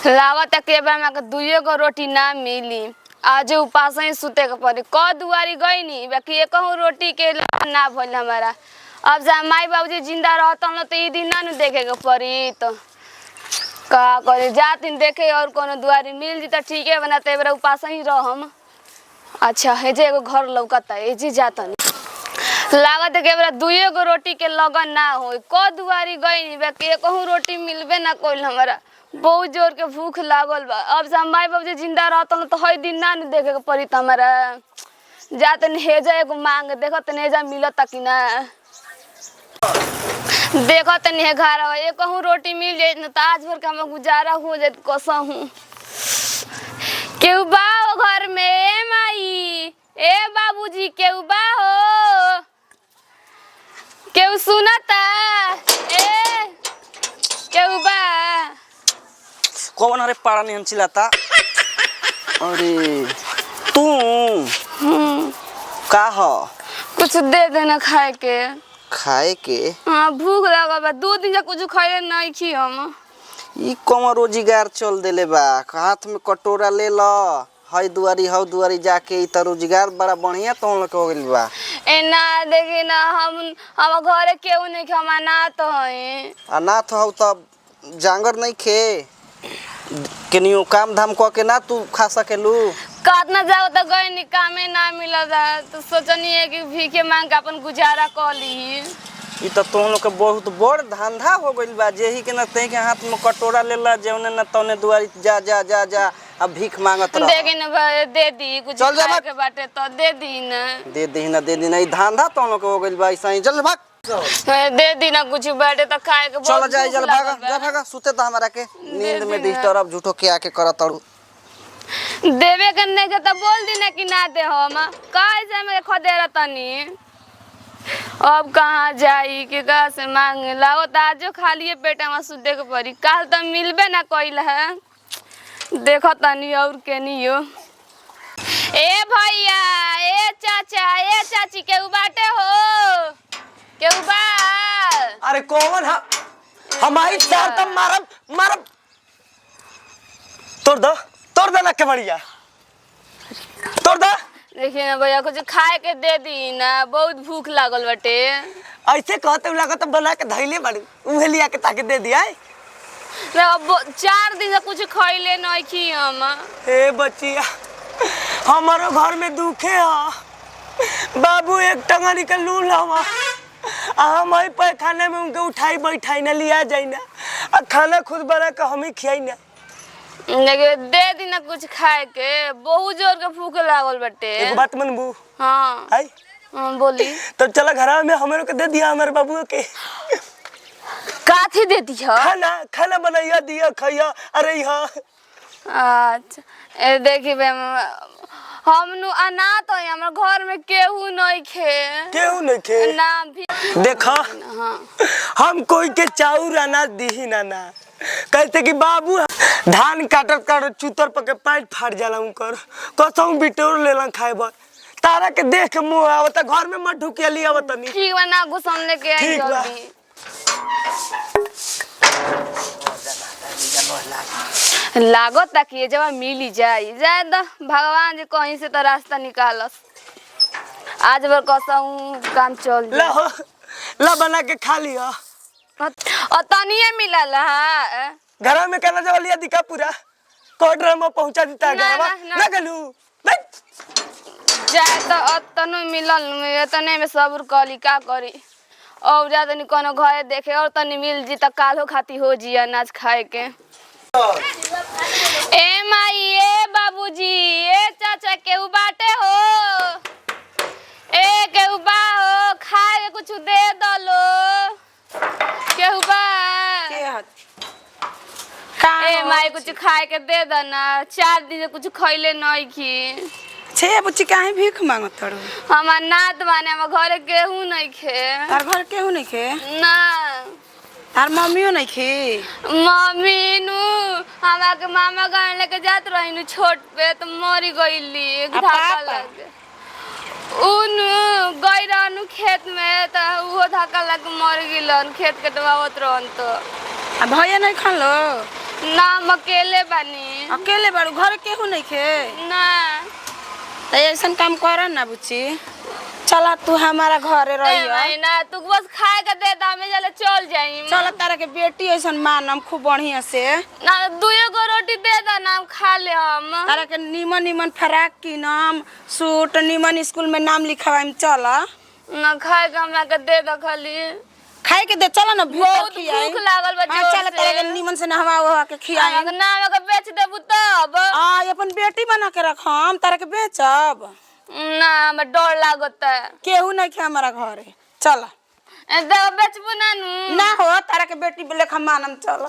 लावत के बा में दुइयो को रोटी ना मिली। आज उपास ही सुते के पड़ी। क दुआरी गई नी बाकी एकहू रोटी के ना भइल हमारा। अब जा माई बाबूजी जिंदा रहतन तो ई दिन ना न देखे के पड़ी। तो का करे जातिन देखे और कोनो दुआरी मिल जी त ठीक है बना ते बेरा उपास ही रहम। अच्छा हे जे एगो घर लौकता ए जी जातन लागत के बेरा दुइयो को रोटी के लगन ना होई। क दुआरी गई नी बाकी एकहू रोटी मिलबे ना कोइल हमारा। बहुत जोर के भूख लागल बा। अब से माई बाबूजी जिंदा रहतन तो हई दिन ना न देखे के पड़ी त हमारा। जातन हेजा एगो मांग देखत हेजा मिलत कि ना। देखत नहीं घर एकहू रोटी मिल जाए न त आज भर का हम गुजारा हो जाए कसहू। केहू बा हो घर में ए माई ए बाबूजी केहू बा हो केहू सुनता ए केहू बा कौन अरे पारा नहीं चिल्लाता। अरे तू का हो कुछ दे देना खाए के। खाए के? हाँ भूख लगा बा 2 दिन से कुछ खाए नहीं खी हम। ई कम रोजगार चल देले बा। हाथ में कटोरा ले ल हई दुआरी हौ दुआरी जाके ई त रोजगार बड़ा बढ़िया तो लोग हो गइल बा। ए ना देखी ना हम घरे केहू नहीं हम अनाथ हई। अनाथ हौ त जांगर नहीं खे केनियो काम धाम क के ना तू खा सकेलू। कातना जाओ तो गए नी कामे ना मिलता तो सोचनी है कि भीखे मांग के अपन गुजारा कर ली। ई त तुम लोग के बहुत बड़ धंधा हो गइल बा। जेही के न ते के हाथ में कटोरा ले ला जेवने न तौने दुआरी जा जा जा जा अब भीख मांगत रह। देखे न दे दी कुछ खाए के बाटे तो दे दी ना। दे दी ना ई धंधा तुम लोग के हो गइल बा। ऐसा ही चल भाग दे दी ना कुछ बाटे तो खाए के। चल जा चल भागा सुते तो हमरा के नींद में डिस्टर्ब झूठो के आके करत तड़ू। देवे करने के तो बोल दी ना कि ना दे हम कैसे में खदेरा तनी। अब कहाँ जाई के कहाँ से मांगे लागो तो आजो खाली पेटा में सुते के पड़ी। काल तो मिलबे ना कइल है देखो तनी और के नहीं हो। ए भैया ए चाचा ए चाची केहू बाटे हो केहू बा? अरे कौन है हमारी चार तब मारब तोड़ दो ना के बढ़िया तोड़ दो। देखिए ना भैया कुछ खाए के दे दी ना बहुत भूख लागल बाटे। ऐसे कहते लागत बना के धैले बाड़ू उहे लिया के ताके दे दिया। अब 4 दिन से कुछ खइले नहीं खी हम। ए बचिया हमारो घर में दुखे है। बाबू एक टंगनी के लूल हवा हम आई पे खाने में उनके उठाई बैठाई ना लिया जाई ना आ खाना खुद बना के हम ही खियाई ना। लेकिन दे दी ना कुछ खाए के बहुत जोर के भूख लागल बाटे। एक बात मनबू? हाँ आई बोली। तो चला घर में हमारे को दे दिया हमारे बाबू के। काथी दे दिया? खाना बनाइया दिया खाइया। अरे यहाँ अच्छा देखी हम अनाथ है हमारे घर में केहू नहीं खे ना भी देखा। हाँ। हम कोई के चाउर अनाज दी ना कहते कि बाबू धान काटत चूतर पके पैंट फाट जाला उनकर कसम बिटोर लेला खाए बर तारा के देख के मुंह आवता घर में मत ढुके लिया आवतनी। ठीक बा ना गुस्सा लेके आई जल्दी। लागत कि जब मिली जाए तो भगवान जी कहीं से तो रास्ता निकालस। आज भर कसम काम चल ला बना के खा लिया और तनिए मिलल है घर में कहना जब लिया दिखा पूरा कोटरा में पहुंचा देता घरवा ना गलू जाए तो तनु मिलल तने में सब्र कली का करी और ज्यादा नहीं कोनो घरे देखे और तनी मिल जी तो कालो खाती हो जी अनाज खाए के। ए माई ए बाबूजी ए चाचा केहू बाटे हो ए केहू बा हो खाए के कुछ दे दलो केहू बा? ए माई कुछ खाए के दे दो ना 4 दिन से कुछ खइले नहीं की। छे बच्ची काहे भीख मांगत तड़ो? हमार नात बाने हम घरे केहू नहीं खे। तार घर केहू नहीं खे? ना तार मम्मियो नहीं खे? मम्मी नु हमरा के मामा गाँव लेके जात रही नु छोट पे तो मरी गईली धक्का लगे। उन गई रहनु खेत में तो वो धक्का लग मर गिलन खेत कटवावत रहन तो। भैया नहीं खान लो? ना हम अकेले बानी। अकेले बाड़ू घर केहू नहीं खे? ना तो ऐसा काम कर ना बुच्ची, चला तू हमारा घरे रही। ना तू बस खाए के दे दा, हमें जले चल जाई। चल तारा के बेटी ऐसा मानम खूब बढ़िया से। ना दुए गो रोटी दे दा ना, हम खा ले। हम तारा के निमन निमन फ्राक कीनम, सूट निमन स्कूल में नाम लिखवाइम। चल ना खाए के हमरा के दे दा खाली। खाए के दे, चल ना बहुत भूख लागल बा जोर चल तारा के निमन से नहवा वहा के खियाई। ना हमरा के बेच देबू तब। अपन बेटी बना के रखम, तारा के बेचब ना, हमरा डर लागता। केहू नहीं खे हमारा घरे। चल दे बेचबू ना नु। ना हो, तारा के बेटी लेखा मानम। चल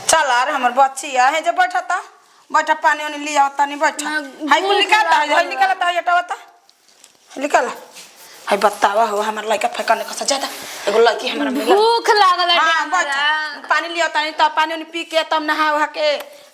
चल अरे हमर बच्ची है जे बैठता, बैठा पानी वानी लिया तनी बैठा। हाय कुल निकालता है, निकालता है हटावता निकाल। हाय बतावा हो हमर लइका फेकने कसा ज्यादा एगो लड़की हमरा भूख लागल है। हां बैठा पानी लिया तनी, त पानी वानी पी के तब नहा वहा के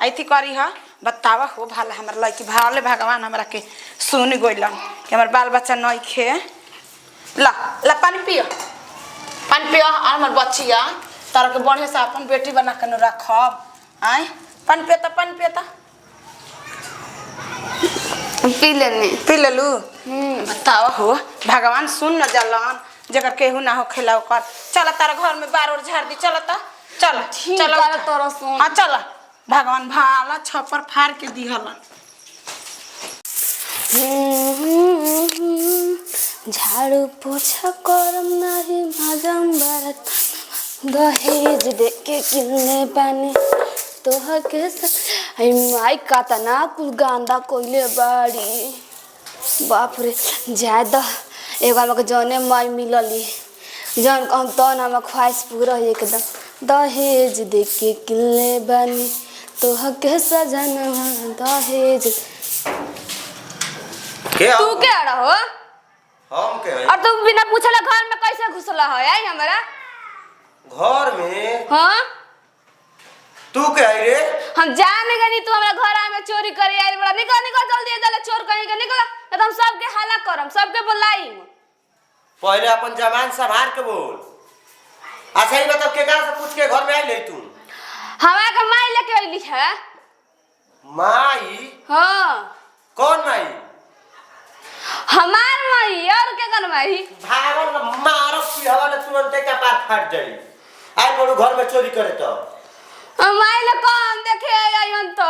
आइथी करी ह। बतावा हो भाला हमर लड़की भाले भगवान हमरा के सुन गइलन कि हमर बाल बच्चा नहीं खे। ला ला पानी पियो, पानी पियो। हमर बच्चिया तारा के बढ़िया से अपन बेटी बना के न रखब। आय पानी पियता, पानी पियता। पी लेनी, पी लेलू। बताओ हो भगवान सुन न जालन, जगर केहू ना हो खेला ओकर। चल तारा घर में बार और झाड़ दी। चल त चल चल तोरा सुन। हां चल, भगवान भाला छपर फाड़ के दिहलन। झाड़ू पोछा करम नाही भजम बरत, दहेज देके किन्ने पानी तोह के आई माई कातना कुल गांदा कोइले बाड़ी। बाप रे ज्यादा एगो हमके जौने माई मिलली जौन कहम तौन हम ख्वाहिश पूरा एकदम। दहेज देके किन्ने बानी तोह के सजनवा दहेज। तू क्या रहो? हम के और तू बिना पूछले घर में कैसे घुसला है आई हमारा घर में? हां तू के आई रे? हम जाने गनी तू हमरा घर में चोरी करे आई बड़ा। निकल निकल जल्दी जल्दी, चोर कहीं के निकल, नहीं तो हम सबके हाला करम, सबके बुलाई। पहले अपन जबान संभाल के बोल। अच्छा ही मतलब केकरा से पूछ के घर में आई ले तू? हमरा के माई लेके आइली है। माई? हां कौन माई? हमार माई और के कर माई? भागल मारो की हवा ने तुरंत का पार फाट जाई। आई बोलू घर में चोरी करे तो माई ले काम देखे आइन तो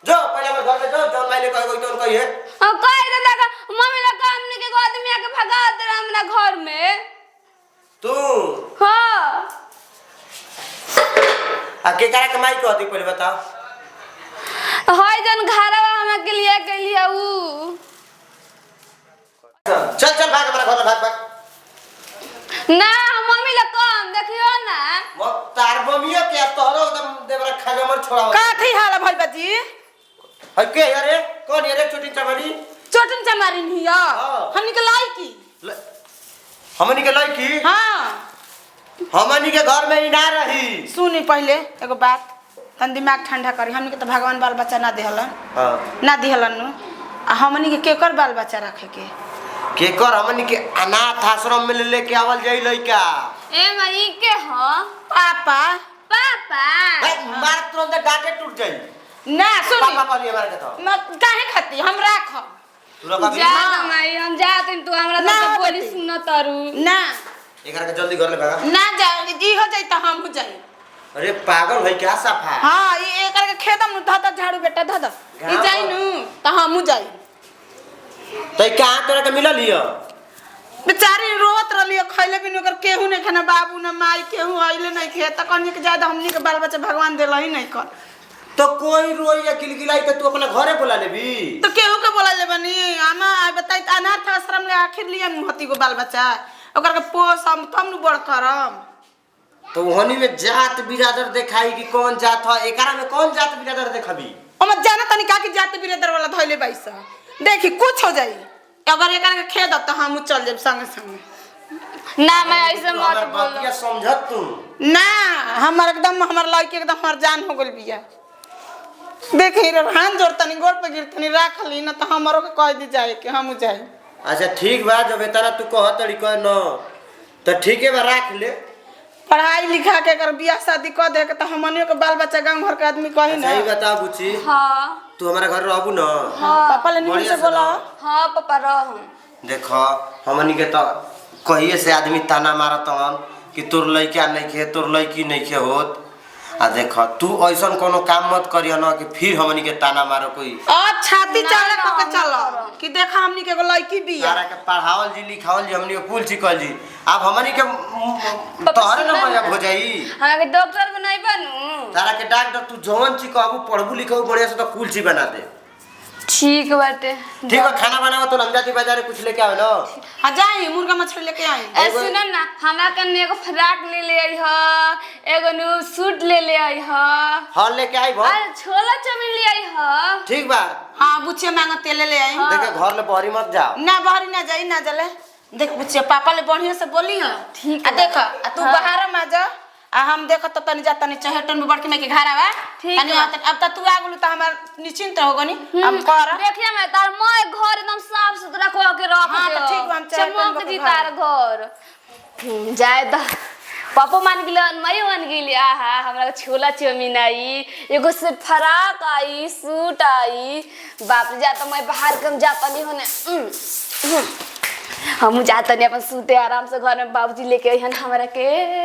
जो पहले हमर घर में जो जो माई ले कहे कोई तो कही है। हम कह दे लगा मम्मी ले काम नहीं के आदमी के भगा दे हमरा घर में। तू हां आ केकरा के माई कहती पहले बताओ। हाय जन घरवा हम के लिए ऊ चल चल भाग हमारा घर में भाग भाग। ना मम्मी ले काम देखियो ना। तार बमियो के तोरो एकदम देवरा खगमर छोड़ा। काथी हाल भइल बाजी? है के अरे कौन ये रे छोटी चमारी? चोटिन चमारी हिया हमनी के लाई की? हमनी के लाई की? हां हमनी के घर में ही ना रही। सुनी पहले एगो बात, तन दिमाग ठंडा करी। हमनी के तो भगवान बाल बच्चा ना देहलन। हां ना दिहलन नु। आ हमनी के केकर बाल बच्चा रखे के? केकर हमनी के अनाथ आश्रम में लेके आवल जाई लइका। ए मई के हो पापा पापा मार तुरंत डाके टूट जाई। ना सुनी पापा कहली हमारे के तो मत काहे खाती हम राख तू रखा भी जा मई हम जात तू हमरा ना तो बोली होती। सुन तारू ना एकरा के जल्दी घर ले भागा। ना जा जी हो जाई त हम हो जाई। अरे पागल है क्या सफा? हां ये एकर के खेदम नु ध झाड़ू बेटा ध ई जाई नु त हम हो जाई। तई कहां तोरा के मिलल हियो? बेचारी रोत रलियो, खइले बिन ओकर केहू नहीं खाना, बाबू ना माई केहू आइले नहीं खे त कन्या के ज्यादा हमनी के बाल बच्चा भगवान देला ही नहीं कर। तो कोई रोई या गिलगिलाई तो तू अपना घरे बुला लेबी। तो केहू के बोला ले बनी आमा बताई त अनाथ आश्रम ले आखिर लिया मुहती को बाल बच्चा ओकर के पोस हम तम नु बड़ करम। तो वहनी में जात बिरादर देखाई कि कौन जात है, एकरा में कौन जात बिरादर देखबी? हम जाना तनी का की जात बिरेदर वाला धइले बाईसा देखी कुछ हो जाई। अगर एकर के खेद त हम चल जेब संगे संगे। ना मैं ऐसे मत बोलो। बातिया समझत तू ना हमर एकदम हमर लड़की एकदम हमर जान हो गेल बिया। देखी रे हाथ जोड़ तनी गोड़ पे गिर तनी राख ली ना त हमरो के कह दी जाए कि हम जाई। अच्छा ठीक बा, जब इतना तू कहत तड़ी कह न तो ठीक है बा, राख ले। पढ़ाई लिखा के अगर बियाह शादी कर दे के तो हमनियो के बाल बच्चा गांव घर के आदमी कही अच्छा ना ही बताओ बुची हाँ तू हमारा घर रहबू न पापा ले निमन बढ़िया से से बोला रह। हाँ पापा रह देखो हमनी के तो कहिए से आदमी ताना मारत हन कि तोर लइका नइखे तोर लइकी नइखे होत आ देखो तू ऐसन कोनो काम मत करियो ना कि फिर हमनी के ताना मारो कोई और छाती ना, चाले ना, क के हम चलो ना करब। कि देखा हमनी के एगो लड़की बिया तारा के पढ़ावल जी लिखावल जी हमनी के कुल सिखल जी अब हमनी के तोहरे न सुन मजा ना। हो जाई हमरा के डॉक्टर बनाई बनू तारा के डॉक्टर तू जवन ची कहबू पढ़बू लिखबू बढ़िया से तो कुल ची बना दे ठीक बाटे ठीक है खाना बनावा तो हम जाती बाजार कुछ लेके आवे ना हां जाई मुर्गा मछली लेके आई ए सुन ना हमरा कने एगो फ्रॉक ले ले आई ह एगो नु सूट ले ले आई ह हल लेके आई भो अरे छोला चाउमीन ले आई ह ठीक बा हां बुचिया मांगो तेल ले आई देखे घर ले बहरी मत जाओ ना बाहरी ना जाई ना जले देख बुचिया पापा ले बढ़िया से बोली हां ठीक आ है। देख आ तू हाँ। बाहर में जा आ हम देख तो तनी जा तनी चहेटन में बड़की में के घर आवा ठीक तनी बा। अब त तू आ गेलू त हमर निश्चिंत हो गनी हम कर देखिए मैं तार माय घर एकदम साफ सुथरा को के रख हाँ, दे तो ठीक बा, हम चाहे चमक तन जी घर। तार घर जाए द पापा मान गेलन मई मान गेली आहा हमरा के छोला चाउमीन आई एगो से फ्रॉक आई सूट आई बाप रे जाता मैं बाहर कम जाता नहीं होने हम जाता नहीं अपन सूते आराम से घर में बाबूजी लेके आई हन हमरा के